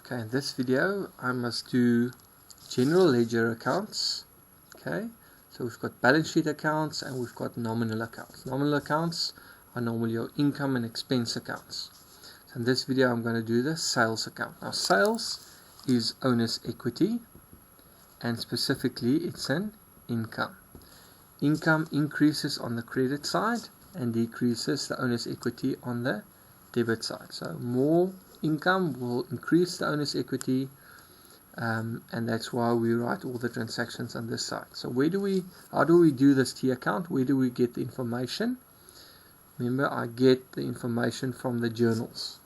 Okay, in this video I must do general ledger accounts. Okay, so we've got balance sheet accounts and we've got nominal accounts. Nominal accounts are normally your income and expense accounts. So in this video I'm going to do the sales account. Now sales is owner's equity, and specifically it's an income. Income increases on the credit side and decreases the owner's equity on the debit side. So more income will increase the owner's equity, and that's why we write all the transactions on this side. So how do we do this T account? Where do we get the information? Remember, I get the information from the journals.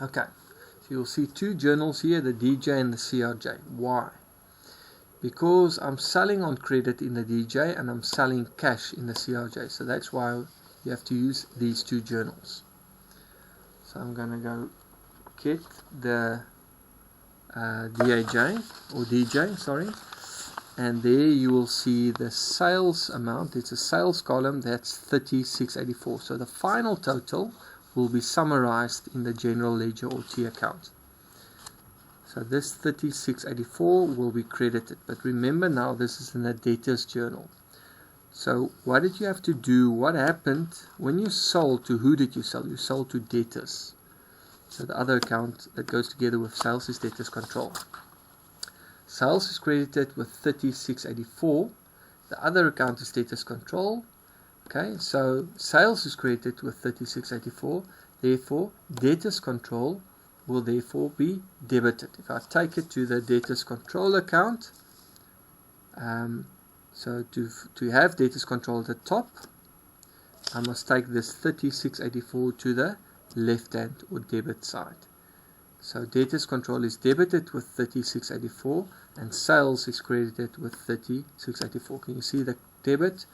Okay, so you'll see two journals here, the DJ and the CRJ. Why? Because I'm selling on credit in the DJ and I'm selling cash in the CRJ. So that's why you have to use these two journals. So I'm going to go get the DAJ or DJ, sorry, and there you will see the sales amount. It's a sales column, that's 3684. So the final total will be summarized in the general ledger or T account. So this 3684 will be credited, but remember now this is in the debtors journal. So what did you have to do? What happened when you sold? To who did you sell? You sold to debtors. So the other account that goes together with sales is debtors control. Sales is credited with 3684. The other account is debtors control. Okay, so sales is credited with 3684. Therefore, debtors control will therefore be debited. If I take it to the debtors control account, so to have debtors control at the top, I must take this 3684 to the left hand or debit side. So debtors control is debited with 3684 and sales is credited with 3684. Can you see the debit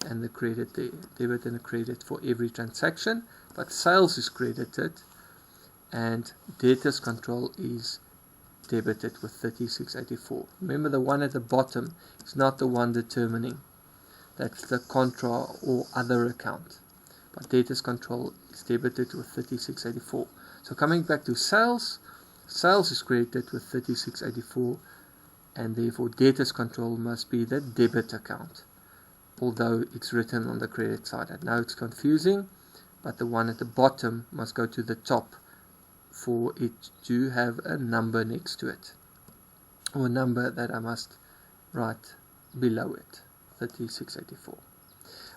and the credit there? Debit and a credit for every transaction, but sales is credited and debtors control is debited with 3684. Remember, the one at the bottom is not the one determining. That's the contra or other account. But debtors control is debited with 3684. So coming back to sales, sales is credited with 3684, and therefore debtors control must be the debit account, although it's written on the credit side. I know it's confusing, but the one at the bottom must go to the top for it to have a number next to it, or a number that I must write below it, 3684.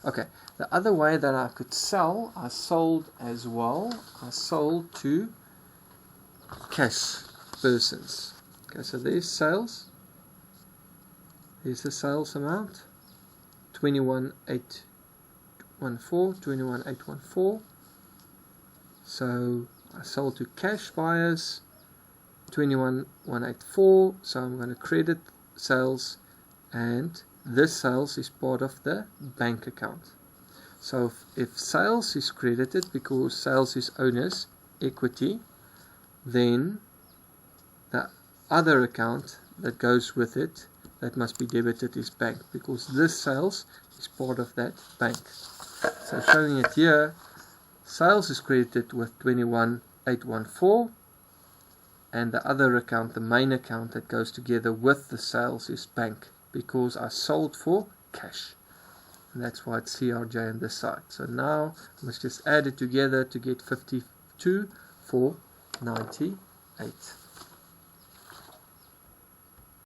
Okay, the other way that I could sell, I sold as well. I sold to cash persons. Okay, so there's sales. Here's the sales amount, 21,814. So I sold to cash buyers, 21,184. So I'm going to credit sales, and this sales is part of the bank account. So if sales is credited because sales is owner's equity, then the other account that goes with it that must be debited is bank, because this sales is part of that bank. So showing it here, sales is credited with 21,814, and the other account, the main account that goes together with the sales, is bank, because I sold for cash, and that's why it's CRJ on this side. So now I must just add it together to get 52,498.